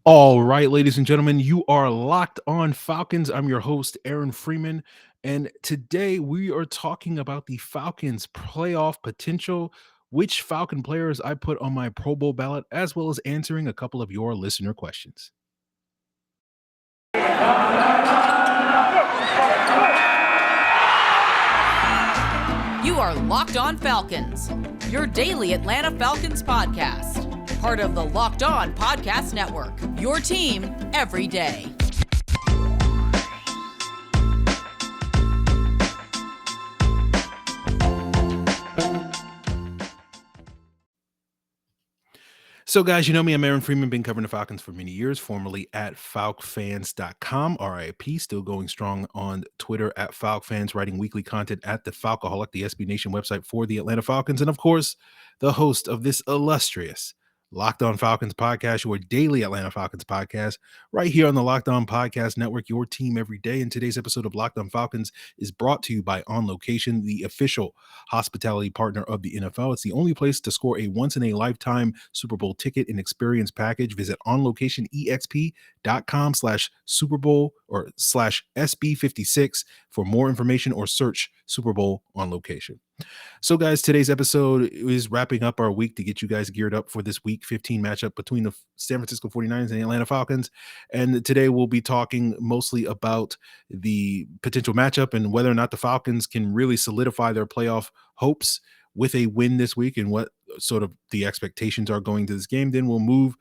All right, ladies and gentlemen, you are locked on Falcons. I'm your host, Aaron Freeman. And today we are talking about the Falcons' playoff potential, which Falcon players I put on my Pro Bowl ballot, as well as answering a couple of your listener questions. You are Locked On Falcons, your daily Atlanta Falcons podcast. Part of the Locked On Podcast Network, your team every day. So, guys, you know me, I'm Aaron Freeman, been covering the Falcons for many years, formerly at falcfans.com, RIP, still going strong on Twitter at falcfans, writing weekly content at the Falcoholic, the SB Nation website for the Atlanta Falcons, and of course, the host of this illustrious Locked On Falcons podcast, your daily Atlanta Falcons podcast, right here on the Locked On Podcast Network, your team every day. And today's episode of Locked On Falcons is brought to you by On Location, the official hospitality partner of the NFL. It's the only place to score a once-in-a-lifetime Super Bowl ticket and experience package. Visit onlocationexp.com/Super Bowl or /SB56 for more information, or search Super Bowl On Location. So, guys, today's episode is wrapping up our week to get you guys geared up for this Week 15 matchup between the San Francisco 49ers and the Atlanta Falcons. And today we'll be talking mostly about the potential matchup and whether or not the Falcons can really solidify their playoff hopes with a win this week and what sort of the expectations are going to this game. Then we'll move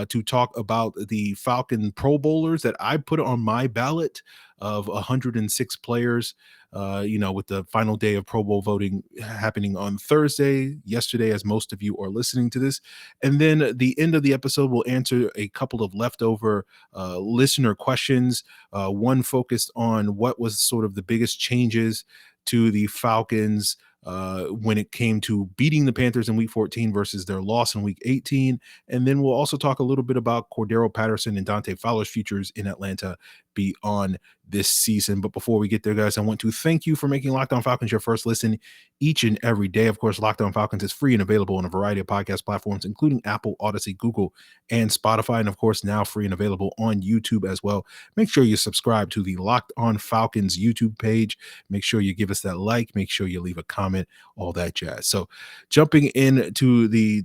to talk about the Falcon Pro Bowlers that I put on my ballot of 106 players, with the final day of Pro Bowl voting happening on Thursday, yesterday, as most of you are listening to this. And then at the end of the episode, we'll answer a couple of leftover listener questions, one focused on what was sort of the biggest changes to the Falcons when it came to beating the Panthers in Week 14 versus their loss in Week 18. And then we'll also talk a little bit about Cordarrelle Patterson and Dante Fowler's futures in Atlanta beyond this season. But before we get there, guys, I want to thank you for making Locked On Falcons your first listen each and every day. Of course, Locked On Falcons is free and available on a variety of podcast platforms, including Apple, Odyssey, Google, and Spotify. And of course, now free and available on YouTube as well. Make sure you subscribe to the Locked On Falcons YouTube page. Make sure you give us that like. Make sure you leave a comment, all that jazz. So jumping into the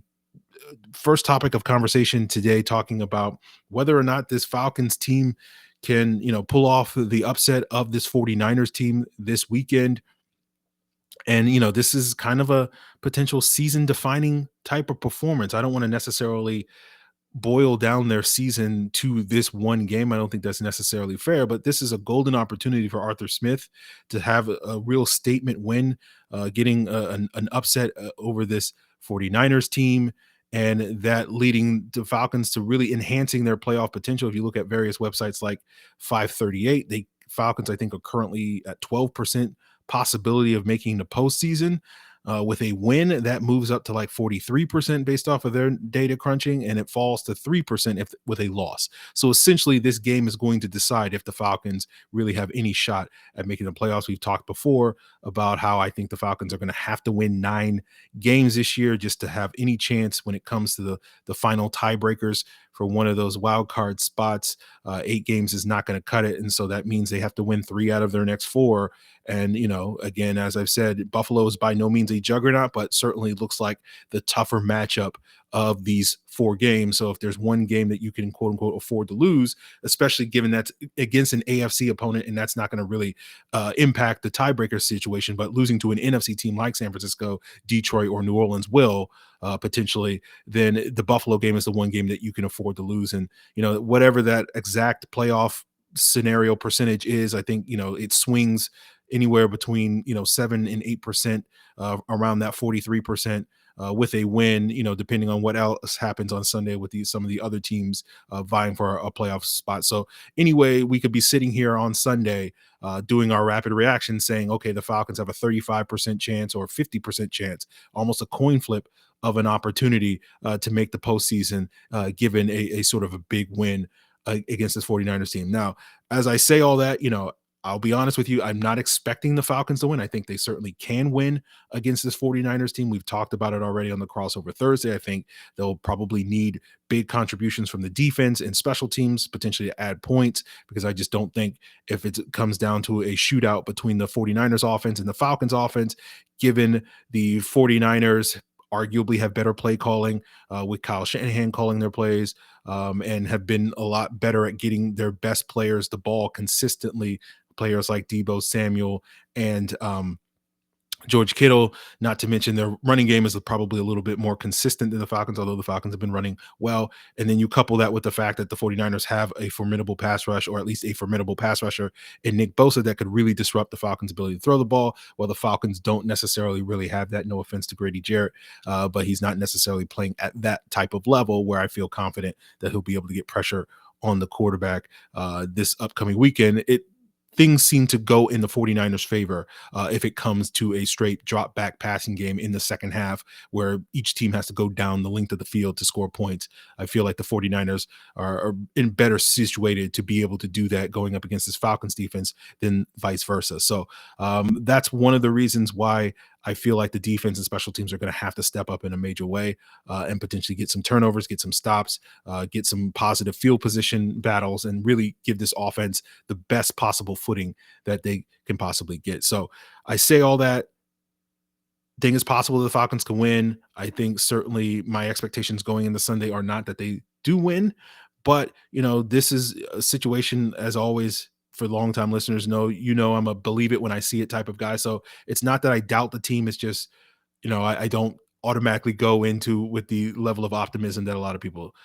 first topic of conversation today, talking about whether or not this Falcons team can, pull off the upset of this 49ers team this weekend. And, this is kind of a potential season defining type of performance. I don't want to necessarily boil down their season to this one game. I don't think that's necessarily fair, but this is a golden opportunity for Arthur Smith to have a real statement win, getting an upset over this 49ers team, and that leading the Falcons to really enhancing their playoff potential. If you look at various websites like 538, the Falcons, I think, are currently at 12% possibility of making the postseason. With a win, that moves up to like 43% based off of their data crunching, and it falls to 3% with a loss. So essentially, this game is going to decide if the Falcons really have any shot at making the playoffs. We've talked before about how I think the Falcons are going to have to win 9 games this year just to have any chance when it comes to the final tiebreakers for one of those wild card spots. 8 games is not going to cut it, and so that means they have to win 3 out of their next 4. And, again, as I've said, Buffalo is by no means a juggernaut, but certainly looks like the tougher matchup of these 4 games. So if there's one game that you can, quote unquote, afford to lose, especially given that's against an AFC opponent, and that's not going to really impact the tiebreaker situation, but losing to an NFC team like San Francisco, Detroit, or New Orleans will potentially, then the Buffalo game is the one game that you can afford to lose. And, whatever that exact playoff scenario percentage is, I think, it swings anywhere between 7 and 8%, around that 43%, with a win, depending on what else happens on Sunday with some of the other teams vying for a playoff spot. So anyway, we could be sitting here on Sunday doing our rapid reaction saying, okay, the Falcons have a 35% chance or 50% chance, almost a coin flip of an opportunity to make the postseason, given a sort of a big win against this 49ers team. Now, as I say all that, I'll be honest with you, I'm not expecting the Falcons to win. I think they certainly can win against this 49ers team. We've talked about it already on the crossover Thursday. I think they'll probably need big contributions from the defense and special teams, potentially to add points, because I just don't think if it comes down to a shootout between the 49ers offense and the Falcons offense, given the 49ers arguably have better play calling with Kyle Shanahan calling their plays, and have been a lot better at getting their best players the ball consistently, players like Debo Samuel and George Kittle, not to mention their running game is probably a little bit more consistent than the Falcons, although the Falcons have been running well. And then you couple that with the fact that the 49ers have a formidable pass rush, or at least a formidable pass rusher in Nick Bosa that could really disrupt the Falcons' ability to throw the ball, while the Falcons don't necessarily really have that. No offense to Grady Jarrett, but he's not necessarily playing at that type of level where I feel confident that he'll be able to get pressure on the quarterback this upcoming weekend. Things seem to go in the 49ers' favor if it comes to a straight drop back passing game in the second half, where each team has to go down the length of the field to score points. I feel like the 49ers are in better situated to be able to do that going up against this Falcons defense than vice versa. So that's one of the reasons why I feel like the defense and special teams are going to have to step up in a major way and potentially get some turnovers, get some stops, get some positive field position battles, and really give this offense the best possible footing that they can possibly get. So I say all that. Thing is possible the Falcons can win. I think certainly my expectations going into Sunday are not that they do win, but this is a situation, as always, for longtime listeners I'm a believe it when I see it type of guy. So it's not that I doubt the team. It's just, I don't automatically go into with the level of optimism that a lot of people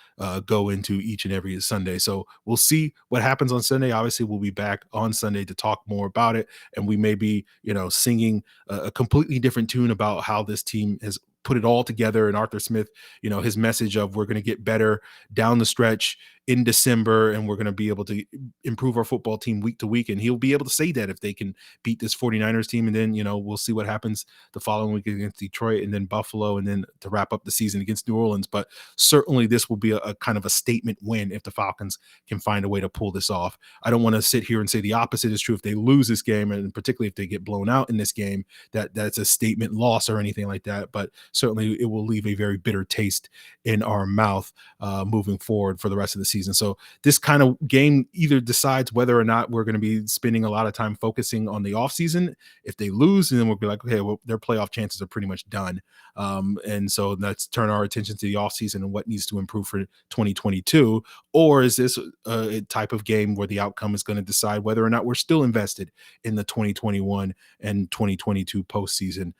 go into each and every Sunday. So we'll see what happens on Sunday. Obviously, we'll be back on Sunday to talk more about it, and we may be, singing a completely different tune about how this team has put it all together. And Arthur Smith, his message of we're going to get better down the stretch in December, and we're going to be able to improve our football team week to week. And he'll be able to say that if they can beat this 49ers team. And then, we'll see what happens the following week against Detroit, and then Buffalo, and then to wrap up the season against New Orleans. But certainly this will be a kind of a statement win if the Falcons can find a way to pull this off. I don't want to sit here and say the opposite is true. If they lose this game, and particularly if they get blown out in this game, that's a statement loss or anything like that. But certainly it will leave a very bitter taste in our mouth moving forward for the rest of the season. So this kind of game either decides whether or not we're going to be spending a lot of time focusing on the offseason. If they lose, and then we'll be like, okay, well, their playoff chances are pretty much done. And so let's turn our attention to the offseason and what needs to improve for 2022. Or is this a type of game where the outcome is going to decide whether or not we're still invested in the 2021 and 2022 postseason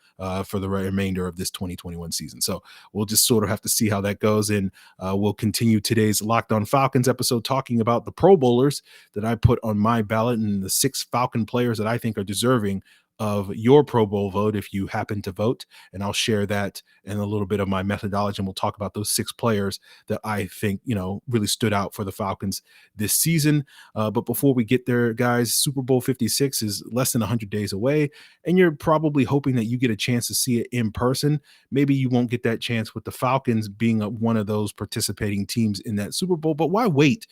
for the remainder of this 2021 season? So we'll just sort of have to see how that goes. And we'll continue today's Locked On Falcons episode talking about the Pro Bowlers that I put on my ballot, and the 6 Falcon players that I think are deserving of your Pro Bowl vote if you happen to vote. And I'll share that and a little bit of my methodology, and we'll talk about those 6 players that I think, really stood out for the Falcons this season. But before we get there, guys, Super Bowl 56 is less than 100 days away, and you're probably hoping that you get a chance to see it in person. Maybe you won't get that chance with the Falcons being one of those participating teams in that Super Bowl, but why wait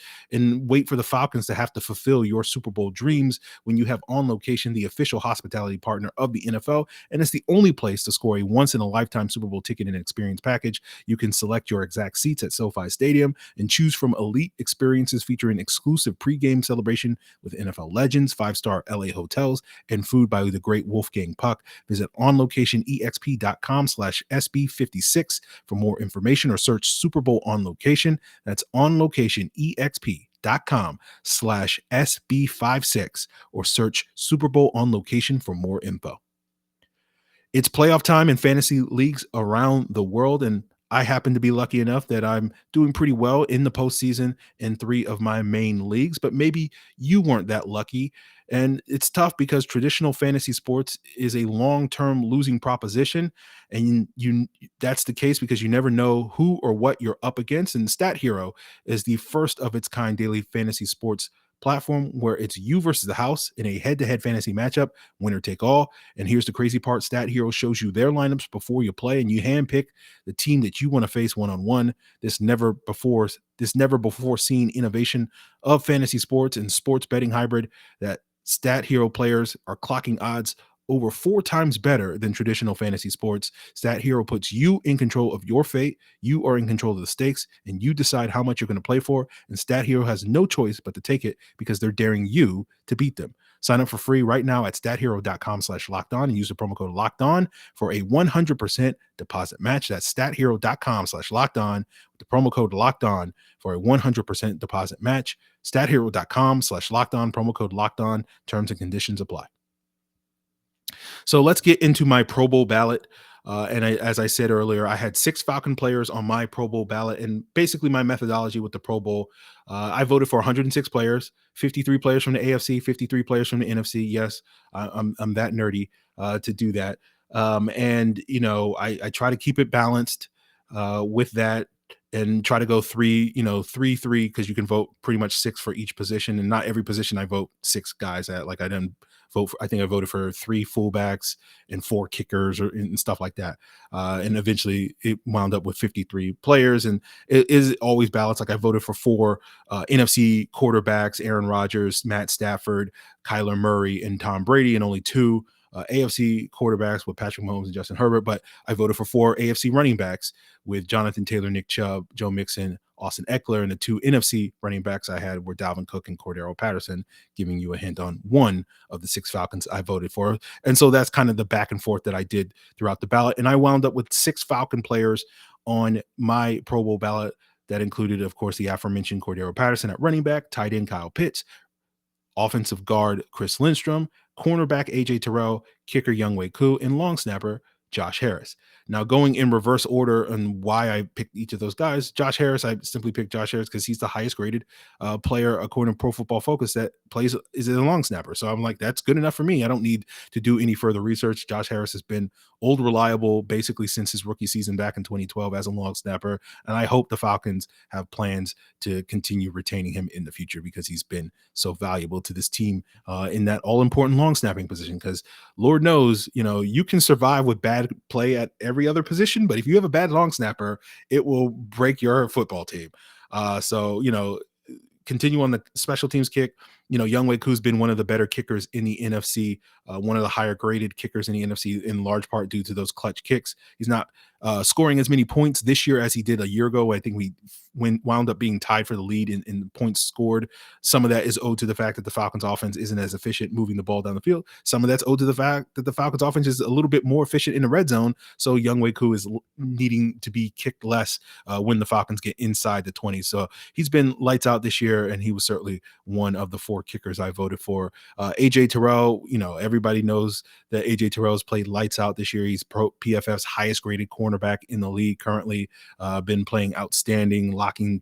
for the Falcons to have to fulfill your Super Bowl dreams when you have On Location, the official hospitality partner of the NFL, and it's the only place to score a once-in-a-lifetime Super Bowl ticket and experience package. You can select your exact seats at SoFi Stadium and choose from elite experiences featuring exclusive pregame celebration with NFL legends, 5-star LA hotels, and food by the great Wolfgang Puck. Visit onlocationexp.com/SB56 for more information, or search Super Bowl On Location. That's onlocationexp.com/SB56, or search Super Bowl On Location for more info. It's playoff time in fantasy leagues around the world, and I happen to be lucky enough that I'm doing pretty well in the postseason in 3 of my main leagues, but maybe you weren't that lucky. And it's tough because traditional fantasy sports is a long-term losing proposition. And that's the case because you never know who or what you're up against. And StatHero is the first of its kind daily fantasy sports platform where it's you versus the house in a head-to-head fantasy matchup, winner take all. And here's the crazy part: StatHero shows you their lineups before you play, and you handpick the team that you want to face one-on-one. This never before seen innovation of fantasy sports and sports betting hybrid that StatHero players are clocking odds over 4 times better than traditional fantasy sports. StatHero puts you in control of your fate. You are in control of the stakes, and you decide how much you're going to play for. And StatHero has no choice but to take it because they're daring you to beat them. Sign up for free right now at stathero.com/lockedon and use the promo code LOCKEDON for a 100% deposit match. That's stathero.com/lockedon with the promo code LOCKEDON for a 100% deposit match. stathero.com/lockedon, promo code LOCKEDON. Terms and conditions apply. So let's get into my Pro Bowl ballot. As I said earlier, I had 6 Falcon players on my Pro Bowl ballot, and basically my methodology with the Pro Bowl, I voted for 106 players, 53 players from the AFC, 53 players from the NFC. Yes, I'm that nerdy to do that. I try to keep it balanced with that, and try to go 3-3, because you can vote pretty much 6 for each position, and not every position I vote 6 guys at. Like, I didn't vote for, I think I voted for 3 fullbacks and 4 kickers and stuff like that. And eventually it wound up with 53 players, and it is always balanced. Like, I voted for 4 NFC quarterbacks: Aaron Rodgers, Matt Stafford, Kyler Murray, and Tom Brady, and only 2 AFC quarterbacks with Patrick Mahomes and Justin Herbert. But I voted for 4 AFC running backs with Jonathan Taylor, Nick Chubb, Joe Mixon, Austin Eckler, and the 2 NFC running backs I had were Dalvin Cook and Cordarrelle Patterson, giving you a hint on one of the 6 Falcons I voted for. And so that's kind of the back and forth that I did throughout the ballot. And I wound up with 6 Falcon players on my Pro Bowl ballot. That included, of course, the aforementioned Cordarrelle Patterson at running back, tight end Kyle Pitts, offensive guard Chris Lindstrom, cornerback AJ Terrell, kicker Younghoe Koo, and long snapper Josh Harris. Now, going in reverse order on why I picked each of those guys, Josh Harris, I simply picked Josh Harris because he's the highest graded player according to Pro Football Focus that is a long snapper. So I'm like, that's good enough for me. I don't need to do any further research. Josh Harris has been old reliable basically since his rookie season back in 2012 as a long snapper, and I hope the Falcons have plans to continue retaining him in the future because he's been so valuable to this team in that all-important long snapping position. Because Lord knows, you can survive with bad play at every other position, but if you have a bad long snapper, it will break your football team. Continue on the special teams kick. Younghoe Koo's been one of the better kickers in the NFC, one of the higher graded kickers in the NFC, in large part due to those clutch kicks. He's not scoring as many points this year as he did a year ago. I think we wound up being tied for the lead in points scored. Some of that is owed to the fact that the Falcons offense isn't as efficient moving the ball down the field. Some of that's owed to the fact that the Falcons offense is a little bit more efficient in the red zone. So Younghoe Koo is needing to be kicked less when the Falcons get inside the 20. So he's been lights out this year, and he was certainly one of the 4 kickers I voted for. AJ Terrell, everybody knows that AJ Terrell's played lights out this year. He's PFF's highest graded cornerback in the league currently, been playing outstanding, locking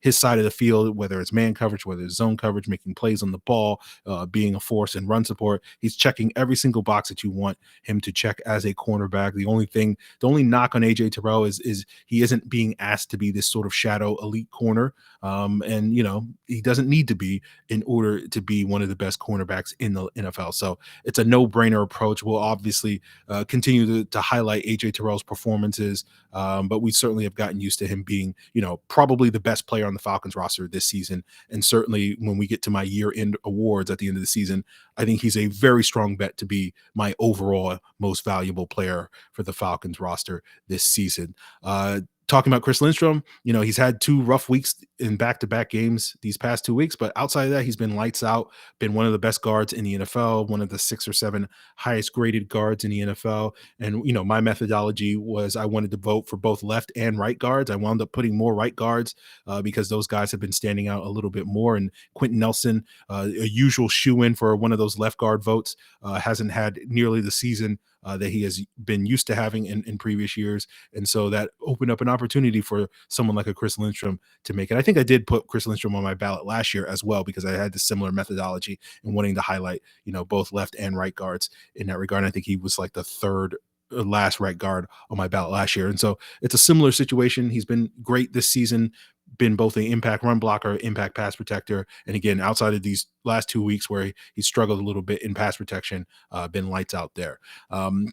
his side of the field, whether it's man coverage, whether it's zone coverage, making plays on the ball, being a force in run support. He's checking every single box that you want him to check as a cornerback. The only knock on AJ Terrell is he isn't being asked to be this sort of shadow elite corner. And he doesn't need to be in order to be one of the best cornerbacks in the NFL. So it's a no-brainer approach. We'll obviously continue to highlight AJ Terrell's performances, but we certainly have gotten used to him being, probably the best player on the Falcons roster this season. And certainly when we get to my year-end awards at the end of the season, I think he's a very strong bet to be my overall most valuable player for the Falcons roster this season. Talking about Chris Lindstrom, he's had 2 rough weeks in back-to-back games these past 2 weeks, but outside of that, he's been lights out, been one of the best guards in the NFL, one of the 6 or 7 highest graded guards in the NFL. And, my methodology was I wanted to vote for both left and right guards. I wound up putting more right guards because those guys have been standing out a little bit more. And Quentin Nelson, a usual shoe-in for one of those left guard votes, hasn't had nearly the season that he has been used to having in previous years. And so that opened up an opportunity for someone like a Chris Lindstrom to make it. I think I did put Chris Lindstrom on my ballot last year as well, because I had the similar methodology and wanting to highlight, both left and right guards in that regard. And I think he was like the third last right guard on my ballot last year. And so it's a similar situation. He's been great this season, been both an impact run blocker, impact pass protector. And again, outside of these last 2 weeks where he struggled a little bit in pass protection, been lights out there.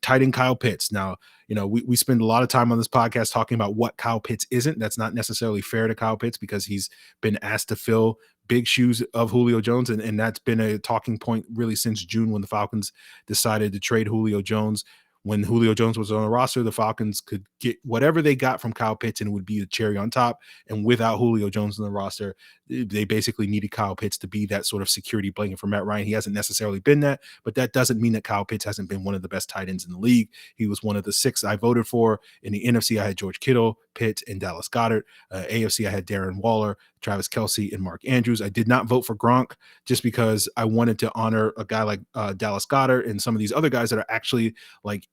Tight end Kyle Pitts. Now, we spend a lot of time on this podcast talking about what Kyle Pitts isn't. That's not necessarily fair to Kyle Pitts because he's been asked to fill big shoes of Julio Jones, and that's been a talking point really since June when the Falcons decided to trade Julio Jones. When Julio Jones was on the roster, the Falcons could get whatever they got from Kyle Pitts and it would be the cherry on top. And without Julio Jones on the roster, they basically needed Kyle Pitts to be that sort of security blanket for Matt Ryan. He hasn't necessarily been that, but that doesn't mean that Kyle Pitts hasn't been one of the best tight ends in the league. He was one of the 6 I voted for. In the NFC, I had George Kittle, Pitts, and Dallas Goedert. AFC, I had Darren Waller, Travis Kelce, and Mark Andrews. I did not vote for Gronk just because I wanted to honor a guy like Dallas Goedert and some of these other guys that are actually like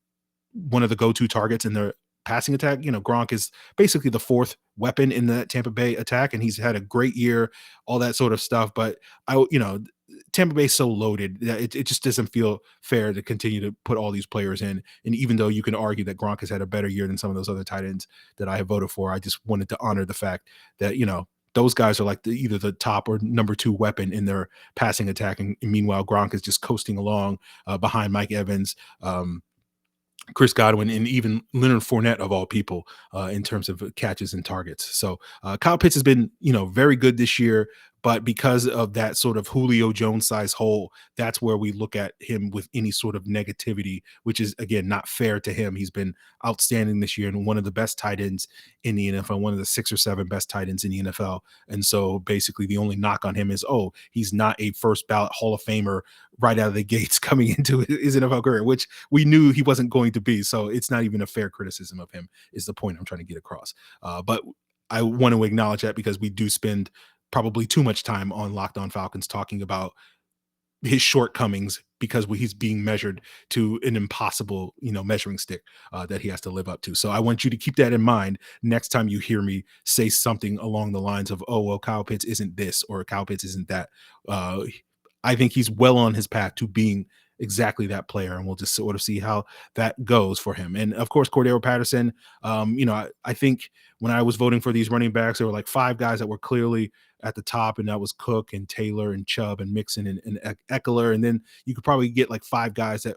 one of the go-to targets in their passing attack. Gronk is basically the 4th weapon in the Tampa Bay attack, and he's had a great year, all that sort of stuff. But Tampa Bay is so loaded that it just doesn't feel fair to continue to put all these players in. And even though you can argue that Gronk has had a better year than some of those other tight ends that I have voted for, I just wanted to honor the fact that, those guys are like either the top or number 2 weapon in their passing attack. And meanwhile, Gronk is just coasting along behind Mike Evans, Chris Godwin, and even Leonard Fournette of all people in terms of catches and targets. So Kyle Pitts has been, very good this year, but because of that sort of Julio Jones size hole, that's where we look at him with any sort of negativity, which is, again, not fair to him. He's been outstanding this year and one of the best tight ends in the NFL, one of the 6 or 7 best tight ends in the NFL. And so basically the only knock on him is, he's not a first ballot Hall of Famer right out of the gates coming into his NFL career, which we knew he wasn't going to be. So it's not even a fair criticism of him is the point I'm trying to get across. But I want to acknowledge that because we do spend probably too much time on Locked On Falcons talking about his shortcomings because he's being measured to an impossible, measuring stick that he has to live up to. So I want you to keep that in mind next time you hear me say something along the lines of, Kyle Pitts isn't this or Kyle Pitts isn't that. I think he's well on his path to being exactly that player, and we'll just sort of see how that goes for him. And of course, Cordarrelle Patterson, I think when I was voting for these running backs, there were like 5 guys that were clearly at the top, and that was Cook and Taylor and Chubb and Mixon and Eckler. And then you could probably get like 5 guys that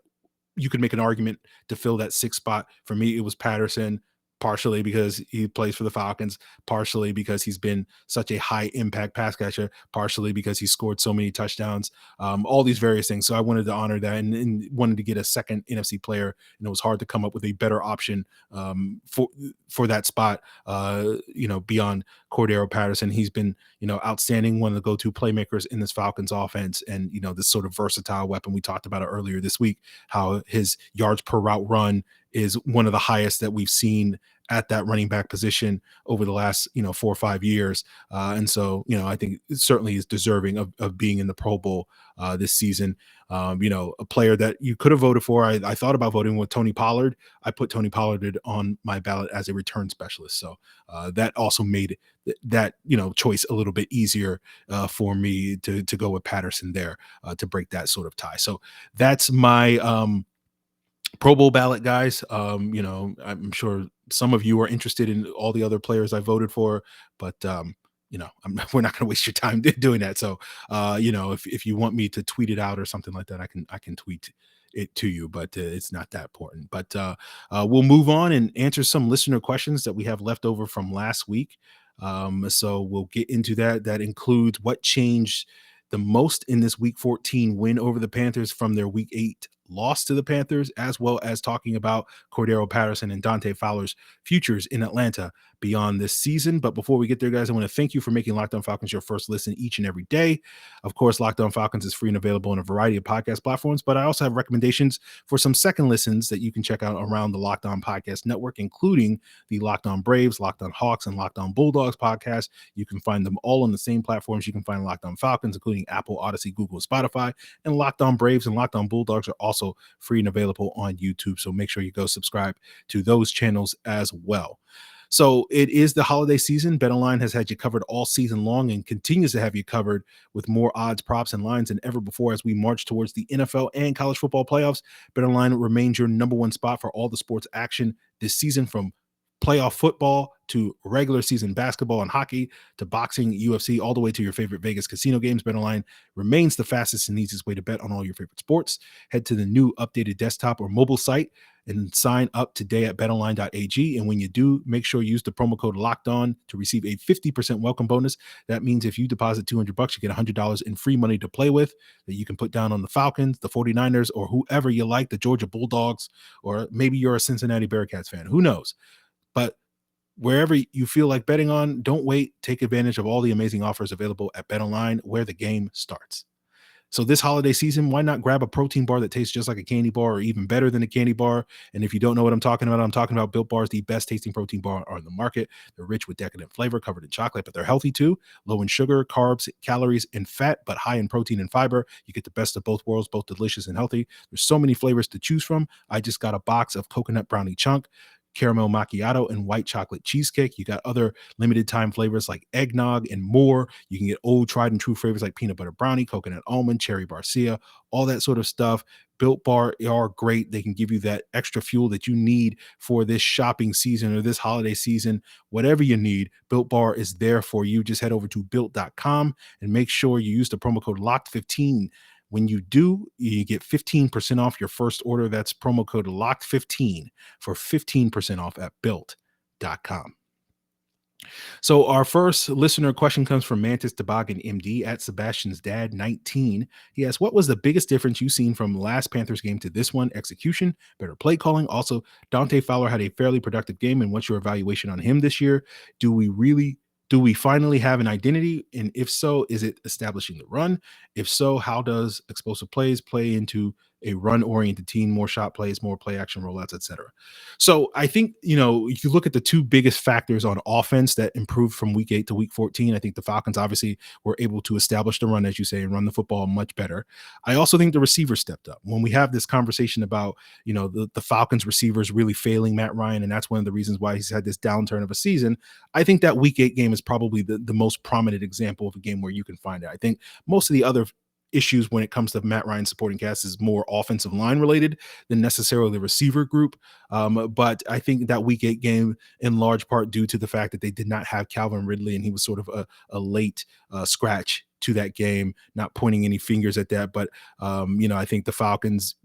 you could make an argument to fill that 6th spot. For me, it was Patterson, partially because he plays for the Falcons, partially because he's been such a high impact pass catcher, partially because he scored so many touchdowns, all these various things. So I wanted to honor that and wanted to get a second NFC player, and it was hard to come up with a better option for that spot, beyond Cordarrelle Patterson. He's been, outstanding, one of the go-to playmakers in this Falcons offense, and, this sort of versatile weapon. We talked about it earlier this week, how his yards per route run is one of the highest that we've seen at that running back position over the last, 4 or 5 years. And so, I think it certainly is deserving of being in the Pro Bowl this season. A player that you could have voted for, I thought about voting with Tony Pollard. I put Tony Pollard on my ballot as a return specialist. So that also made that, choice a little bit easier for me to go with Patterson there to break that sort of tie. So that's my Pro Bowl ballot, guys. I'm sure some of you are interested in all the other players I voted for, but we're not going to waste your time doing that. So, if you want me to tweet it out or something like that, I can tweet it to you, but it's not that important. But we'll move on and answer some listener questions that we have left over from last week. So we'll get into that. That includes what changed the most in this Week 14 win over the Panthers from their Week 8 loss to the Panthers, as well as talking about Cordarrelle Patterson and Dante Fowler's futures in Atlanta beyond this season. But before we get there, guys, I want to thank you for making Locked On Falcons your first listen each and every day. Of course, Locked On Falcons is free and available on a variety of podcast platforms, but I also have recommendations for some second listens that you can check out around the Locked On Podcast Network, including the Locked On Braves, Locked On Hawks, and Locked On Bulldogs podcast. You can find them all on the same platforms. You can find Locked On Falcons, including Apple, Odyssey, Google, Spotify, and Locked On Braves and Locked On Bulldogs are also free and available on YouTube. So make sure you go subscribe to those channels as well. So it is the holiday season. BetOnline has had you covered all season long and continues to have you covered with more odds, props, and lines than ever before as we march towards the NFL and college football playoffs. BetOnline remains your number one spot for all the sports action this season, from playoff football to regular season basketball and hockey to boxing, UFC, all the way to your favorite Vegas casino games. BetOnline remains the fastest and easiest way to bet on all your favorite sports. Head to the new updated desktop or mobile site and sign up today at betonline.ag. And when you do, make sure you use the promo code locked on to receive a 50% welcome bonus. That means if you deposit $200, you get $100 in free money to play with that you can put down on the Falcons, the 49ers, or whoever you like, the Georgia Bulldogs, or maybe you're a Cincinnati Bearcats fan. Who knows? But wherever you feel like betting on, don't wait. Take advantage of all the amazing offers available at BetOnline, where the game starts. So this holiday season, why not grab a protein bar that tastes just like a candy bar or even better than a candy bar? And if you don't know what I'm talking about, Built Bars, the best tasting protein bar on the market. They're rich with decadent flavor, covered in chocolate, but they're healthy too. Low in sugar, carbs, calories, and fat, but high in protein and fiber. You get the best of both worlds, both delicious and healthy. There's so many flavors to choose from. I just got a box of coconut brownie chunk, caramel macchiato, and white chocolate cheesecake. You got other limited time flavors like eggnog and more. You can get old tried and true flavors like peanut butter brownie, coconut almond, cherry barcia, all that sort of stuff. Built Bar are great. They can give you that extra fuel that you need for this shopping season or this holiday season. Whatever you need, Built Bar is there for you. Just head over to built.com and make sure you use the promo code LOCKED15. When you do, you get 15% off your first order. That's promo code LOCKED15 for 15% off at built.com. So our first listener question comes from Mantis Toboggan MD at Sebastian's Dad 19. He asks, what was the biggest difference you've seen from last Panthers game to this one? Execution, better play calling. Also, Dante Fowler had a fairly productive game, and what's your evaluation on him this year? Do we finally have an identity? And if so, is it establishing the run? If so, how does explosive plays play into a run-oriented team, more shot plays, more play action rollouts, etc.? So I think, if you look at the two biggest factors on offense that improved from week 8 to week 14, I think the Falcons obviously were able to establish the run, as you say, and run the football much better. I also think the receivers stepped up. When we have this conversation about, the Falcons receivers really failing Matt Ryan, and that's one of the reasons why he's had this downturn of a season, I think that week 8 game is probably the most prominent example of a game where you can find it. I think most of the other issues when it comes to Matt Ryan's supporting cast is more offensive line related than necessarily the receiver group. But I think that week 8 game, in large part due to the fact that they did not have Calvin Ridley, and he was sort of a late scratch to that game, not pointing any fingers at that. But, I think the Falcons,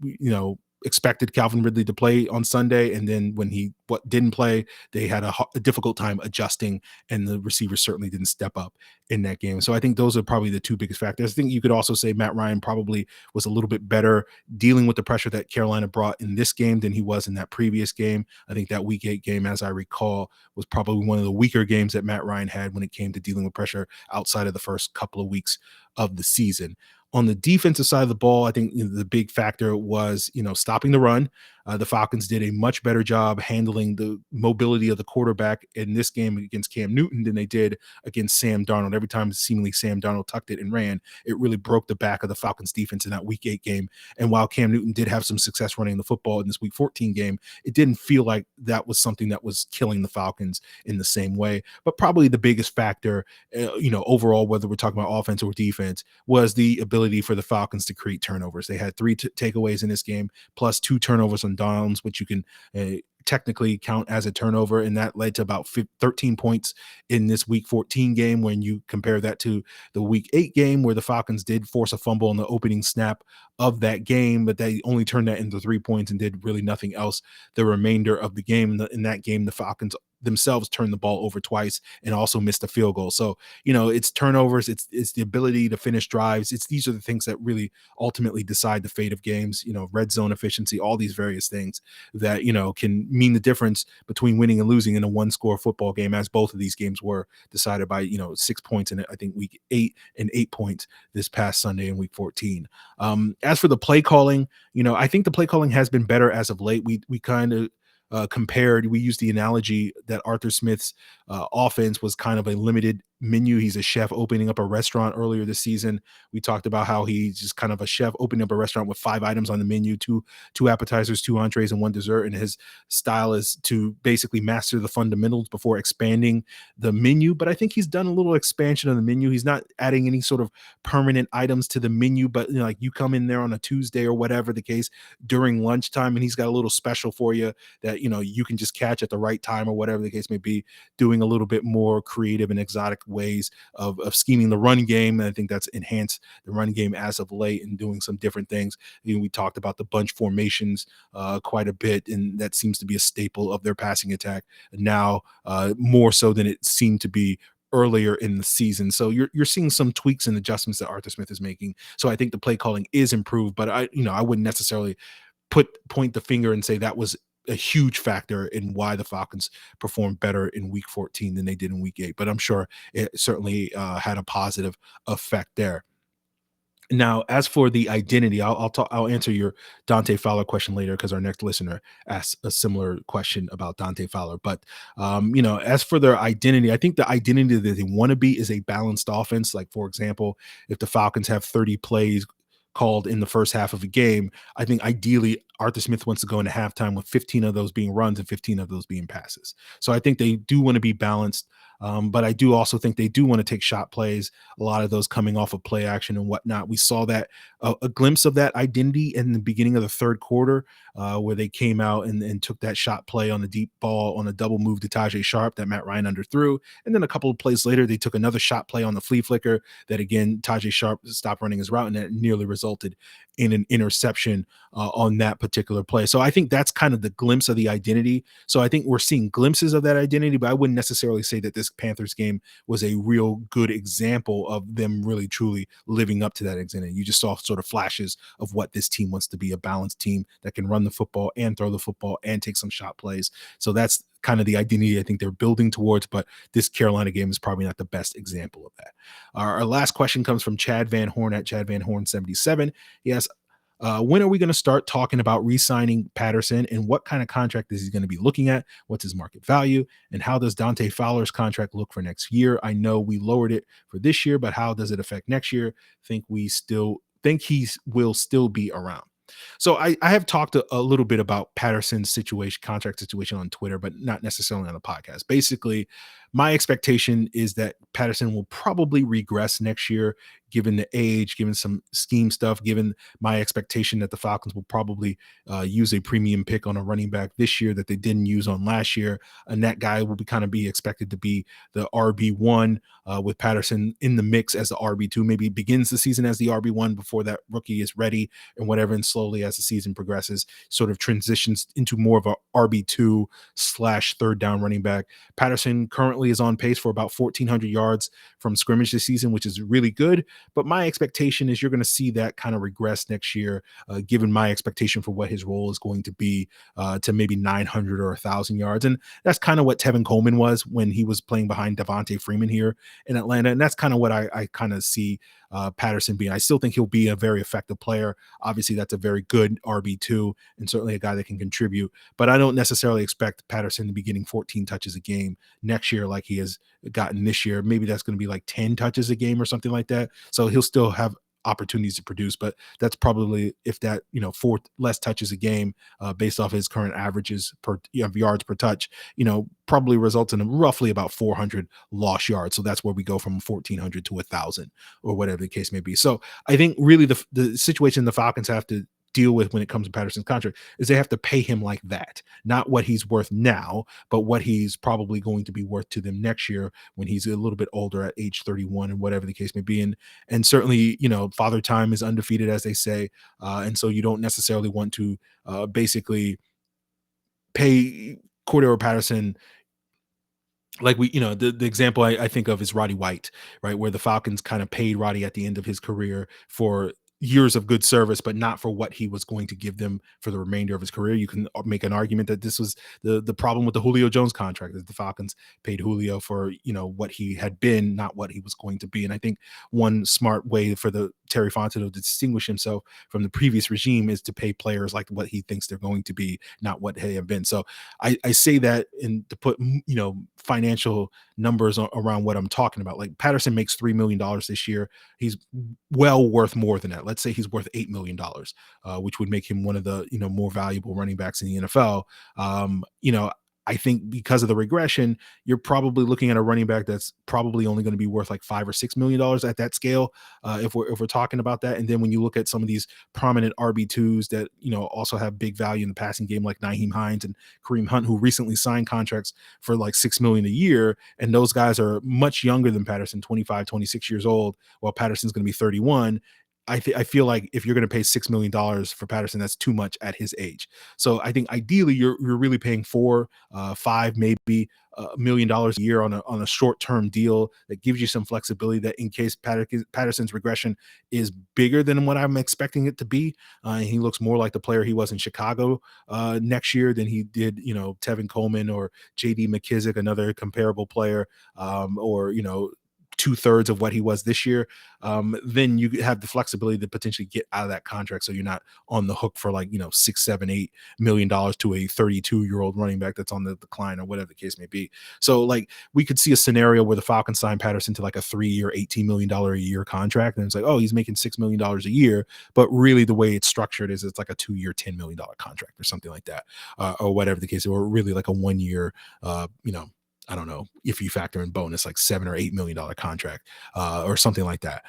expected Calvin Ridley to play on Sunday, and then when he didn't play, they had a difficult time adjusting, and the receivers certainly didn't step up in that game. So I think those are probably the two biggest factors. I think you could also say Matt Ryan probably was a little bit better dealing with the pressure that Carolina brought in this game than he was in that previous game. I think that week 8 game, as I recall, was probably one of the weaker games that Matt Ryan had when it came to dealing with pressure outside of the first couple of weeks of the season. On the defensive side of the ball, I think the big factor was, stopping the run. The Falcons did a much better job handling the mobility of the quarterback in this game against Cam Newton than they did against Sam Darnold. Every time seemingly Sam Darnold tucked it and ran, it really broke the back of the Falcons defense in that week 8 game. And while Cam Newton did have some success running the football in this week 14 game, it didn't feel like that was something that was killing the Falcons in the same way. But probably the biggest factor, overall, whether we're talking about offense or defense, was the ability for the Falcons to create turnovers. They had 3 takeaways in this game, plus 2 turnovers on downs, which you can technically count as a turnover, and that led to about 13 points in this week 14 game. When you compare that to the week 8 game, where the Falcons did force a fumble on the opening snap of that game, but they only turned that into 3 points and did really nothing else the remainder of the game. In that game, the Falcons themselves turned the ball over twice and also missed a field goal. So, it's turnovers, it's the ability to finish drives. These are the things that really ultimately decide the fate of games, red zone efficiency, all these various things that, can mean the difference between winning and losing in a 1-score football game, as both of these games were decided by, 6 points in, I think, week 8 and 8 points this past Sunday in week 14. As for the play calling, I think the play calling has been better as of late. We kind of compared, we used the analogy that Arthur Smith's offense was kind of a limited menu. He's a chef opening up a restaurant earlier this season. We talked about how he's just kind of a chef opening up a restaurant with 5 items on the menu, two appetizers, 2 entrees, and 1 dessert. And his style is to basically master the fundamentals before expanding the menu. But I think he's done a little expansion of the menu. He's not adding any sort of permanent items to the menu, but like you come in there on a Tuesday or whatever the case during lunchtime, and he's got a little special for you that you can just catch at the right time or whatever the case may be, doing a little bit more creative and exotic ways of scheming the run game. And I think that's enhanced the run game as of late and doing some different things. We talked about the bunch formations quite a bit, and that seems to be a staple of their passing attack now, more so than it seemed to be earlier in the season. So you're seeing some tweaks and adjustments that Arthur Smith is making. So I think the play calling is improved, but I wouldn't necessarily point the finger and say that was a huge factor in why the Falcons performed better in week 14 than they did in week 8. But I'm sure it certainly had a positive effect there. Now, as for the identity, I'll answer your Dante Fowler question later because our next listener asked a similar question about Dante Fowler. But as for their identity, I think the identity that they want to be is a balanced offense. Like, for example, if the Falcons have 30 plays called in the first half of a game, I think ideally Arthur Smith wants to go into halftime with 15 of those being runs and 15 of those being passes. So I think they do want to be balanced. But I do also think they do want to take shot plays, a lot of those coming off of play action and whatnot. We saw that a glimpse of that identity in the beginning of the third quarter, where they came out and took that shot play on the deep ball on a double move to Tajay Sharp that Matt Ryan underthrew. And then a couple of plays later, they took another shot play on the flea flicker that, again, Tajay Sharp stopped running his route, and that nearly resulted in an interception on that particular play. So I think that's kind of the glimpse of the identity. So I think we're seeing glimpses of that identity, but I wouldn't necessarily say that this Panthers game was a real good example of them really truly living up to that identity. You just saw sort of flashes of what this team wants to be, a balanced team that can run the football and throw the football and take some shot plays. So that's kind of the identity I think they're building towards, but this Carolina game is probably not the best example of that. Our last question comes from Chad Van Horn at Chad Van Horn 77. He asks, when are we going to start talking about re-signing Patterson, and what kind of contract is he going to be looking at? What's his market value, and how does Dante Fowler's contract look for next year? I know we lowered it for this year, but how does it affect next year? Think he will still be around. So I have talked a little bit about Patterson's contract situation on Twitter, but not necessarily on the podcast. Basically, my expectation is that Patterson will probably regress next year, given the age, given some scheme stuff, given my expectation that the Falcons will probably use a premium pick on a running back this year that they didn't use on last year. And that guy will be expected to be the RB1 with Patterson in the mix as the RB2, maybe begins the season as the RB1 before that rookie is ready and whatever. And slowly as the season progresses, sort of transitions into more of a RB2 / third down running back. Patterson currently is on pace for about 1,400 yards from scrimmage this season, which is really good. But my expectation is you're going to see that kind of regress next year, given my expectation for what his role is going to be, to maybe 900 or 1,000 yards. And that's kind of what Tevin Coleman was when he was playing behind Devontae Freeman here in Atlanta. And that's kind of what I kind of see Patterson being. I still think he'll be a very effective player. Obviously, that's a very good RB2 and certainly a guy that can contribute. But I don't necessarily expect Patterson to be getting 14 touches a game next year like he has gotten this year. Maybe that's going to be like 10 touches a game or something like that. So he'll still have opportunities to produce, but that's probably, if that, 4 less touches a game based off his current averages per yards per touch, probably results in roughly about 400 lost yards. So that's where we go from 1,400 to 1,000 or whatever the case may be. So I think really the situation the Falcons have to deal with when it comes to Patterson's contract is they have to pay him like that, not what he's worth now, but what he's probably going to be worth to them next year when he's a little bit older at age 31 and whatever the case may be. And certainly, father time is undefeated, as they say. And so you don't necessarily want to basically pay Cordarrelle Patterson like the example I think of is Roddy White, right? Where the Falcons kind of paid Roddy at the end of his career for years of good service, but not for what he was going to give them for the remainder of his career. You can make an argument that this was the problem with the Julio Jones contract, that the Falcons paid Julio for, what he had been, not what he was going to be. And I think one smart way for the Terry Fontenot to distinguish himself from the previous regime is to pay players like what he thinks they're going to be, not what they have been. So I say that to put, financial numbers around what I'm talking about. Like Patterson makes $3 million this year. He's well worth more than that. Let's say he's worth $8 million, which would make him one of the, more valuable running backs in the NFL. I think because of the regression, you're probably looking at a running back that's probably only going to be worth like $5 or $6 million at that scale, if we're talking about that. And then when you look at some of these prominent RB2s that also have big value in the passing game, like Nyheim Hines and Kareem Hunt, who recently signed contracts for like $6 million a year, and those guys are much younger than Patterson, 25, 26 years old, while Patterson's going to be 31. I feel like if you're going to pay $6 million for Patterson, that's too much at his age. So I think ideally you're really paying four, five, maybe $1 million a year on a short term deal that gives you some flexibility. That in case Patterson's regression is bigger than what I'm expecting it to be, and he looks more like the player he was in Chicago next year than he did, Tevin Coleman or J.D. McKissick, another comparable player, or 2/3 of what he was this year, then you have the flexibility to potentially get out of that contract. So you're not on the hook for like, six, seven, $8 million to a 32-year-old running back that's on the decline or whatever the case may be. So like we could see a scenario where the Falcons sign Patterson to like a 3-year, $18 million a year contract. And it's like, oh, he's making $6 million a year. But really the way it's structured is it's like a 2-year, $10 million contract or something like that, or whatever the case, or really like a 1-year, I don't know if you factor in bonus, like $7 or $8 million contract, or something like that.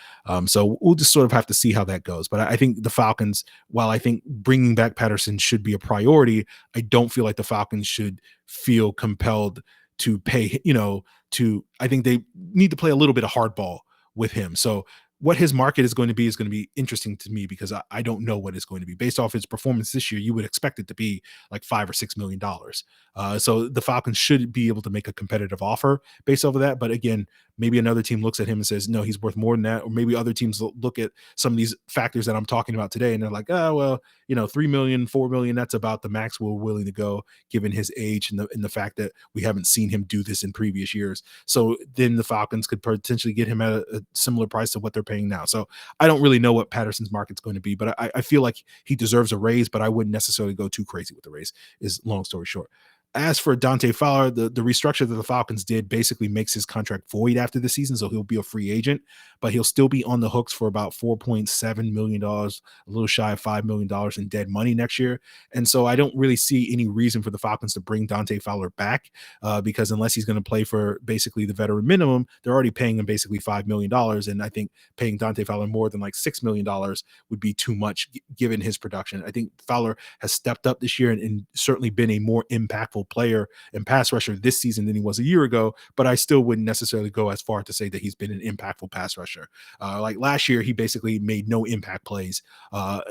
So we'll just sort of have to see how that goes. But I think the Falcons, while I think bringing back Patterson should be a priority, I don't feel like the Falcons should feel compelled to pay, I think they need to play a little bit of hardball with him. So what his market is going to be interesting to me, because I don't know what it's going to be. Based off his performance this year, you would expect it to be like $5 or $6 million. So the Falcons should be able to make a competitive offer based off of that. But again, maybe another team looks at him and says, no, he's worth more than that. Or maybe other teams look at some of these factors that I'm talking about today and they're like, oh, well, $3 million, $4 million, that's about the max we're willing to go given his age and the fact that we haven't seen him do this in previous years. So then the Falcons could potentially get him at a similar price to what they're paying now. So I don't really know what Patterson's market's going to be, but I feel like he deserves a raise, but I wouldn't necessarily go too crazy with the raise, is long story short. As for Dante Fowler, the restructure that the Falcons did basically makes his contract void after the season, so he'll be a free agent, but he'll still be on the hooks for about $4.7 million, a little shy of $5 million in dead money next year. And so I don't really see any reason for the Falcons to bring Dante Fowler back, because unless he's going to play for basically the veteran minimum, they're already paying him basically $5 million. And I think paying Dante Fowler more than like $6 million would be too much given his production. I think Fowler has stepped up this year and certainly been a more impactful player and pass rusher this season than he was a year ago, but I still wouldn't necessarily go as far to say that he's been an impactful pass rusher. Like last year, he basically made no impact plays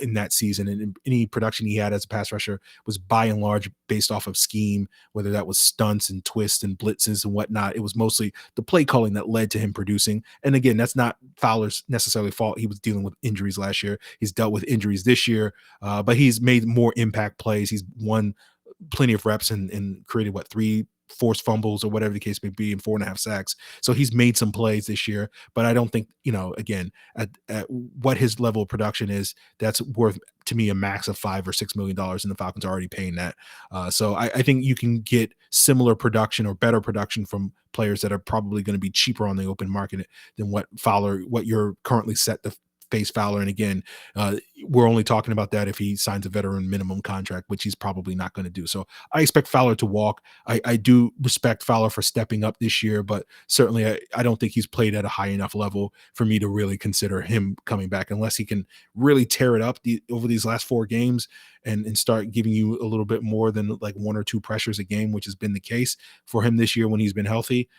in that season, and any production he had as a pass rusher was by and large based off of scheme, whether that was stunts and twists and blitzes and whatnot. It was mostly the play calling that led to him producing. And again, that's not Fowler's necessarily fault. He was dealing with injuries last year. He's dealt with injuries this year, but he's made more impact plays. He's won plenty of reps and created 3 forced fumbles or whatever the case may be, and 4.5 sacks. So he's made some plays this year, but I don't think, again, at what his level of production is, that's worth to me a max of $5 or $6 million, and the Falcons are already paying that. So I think you can get similar production or better production from players that are probably going to be cheaper on the open market than what you're currently set to face Fowler. And again, we're only talking about that if he signs a veteran minimum contract, which he's probably not going to do. So I expect Fowler to walk. I do respect Fowler for stepping up this year, but certainly I don't think he's played at a high enough level for me to really consider him coming back, unless he can really tear it up over these last 4 games and start giving you a little bit more than like 1 or 2 pressures a game, which has been the case for him this year when he's been healthy.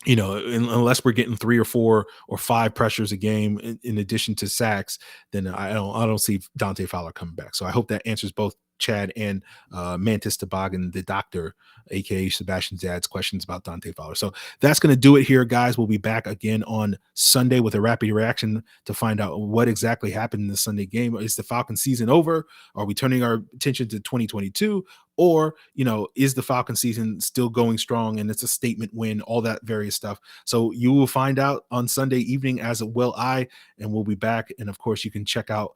Unless we're getting 3 or 4 or 5 pressures a game in addition to sacks, then I don't see Dante Fowler coming back. So I hope that answers both Chad and Mantis Toboggan, the doctor, aka Sebastian Zad's questions about Dante Fowler. So that's going to do it here, guys. We'll be back again on Sunday with a rapid reaction to find out what exactly happened in the Sunday game. Is the Falcons season over? Are we turning our attention to 2022? Or, is the Falcon season still going strong and it's a statement win, all that various stuff. So you will find out on Sunday evening, as will I, and we'll be back. And of course, you can check out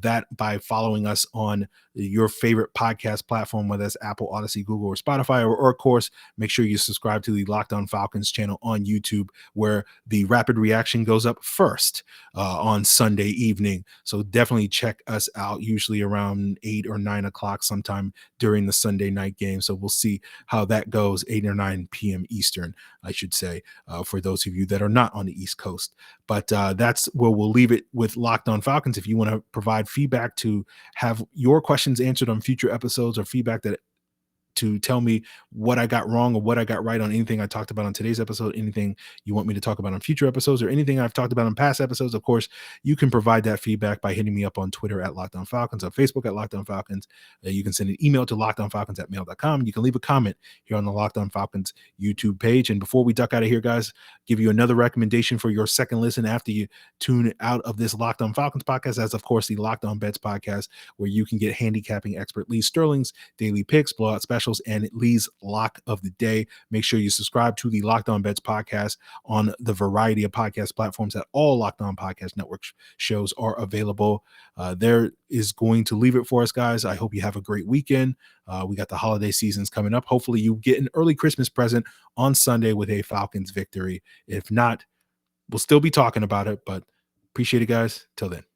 that by following us on your favorite podcast platform, whether it's Apple, Odyssey, Google, or Spotify, or of course, make sure you subscribe to the Locked On Falcons channel on YouTube, where the rapid reaction goes up first on Sunday evening. So definitely check us out, usually around 8 or 9 o'clock sometime during the Sunday night game. So we'll see how that goes, 8 or 9 p.m. Eastern, I should say, for those of you that are not on the East Coast. But that's where we'll leave it with Locked On Falcons. If you want to provide feedback to have your questions answered on future episodes, or feedback to tell me what I got wrong or what I got right on anything I talked about on today's episode, anything you want me to talk about on future episodes, or anything I've talked about in past episodes, of course, you can provide that feedback by hitting me up on Twitter at Locked On Falcons, on Facebook at Locked On Falcons. You can send an email to lockedonfalcons@mail.com. You can leave a comment here on the Locked On Falcons YouTube page. And before we duck out of here, guys, give you another recommendation for your second listen after you tune out of this Locked On Falcons podcast. That's, of course, the Locked On Bets podcast, where you can get handicapping expert Lee Sterling's daily picks, blowout specials, and Lee's lock of the day. Make sure you subscribe to the Locked On Bets podcast on the variety of podcast platforms that all Locked On Podcast Network shows are available. There is going to leave it for us, guys. I hope you have a great weekend. We got the holiday seasons coming up. Hopefully you get an early Christmas present on Sunday with a Falcons victory. If not, we'll still be talking about it, but appreciate it, guys. Till then.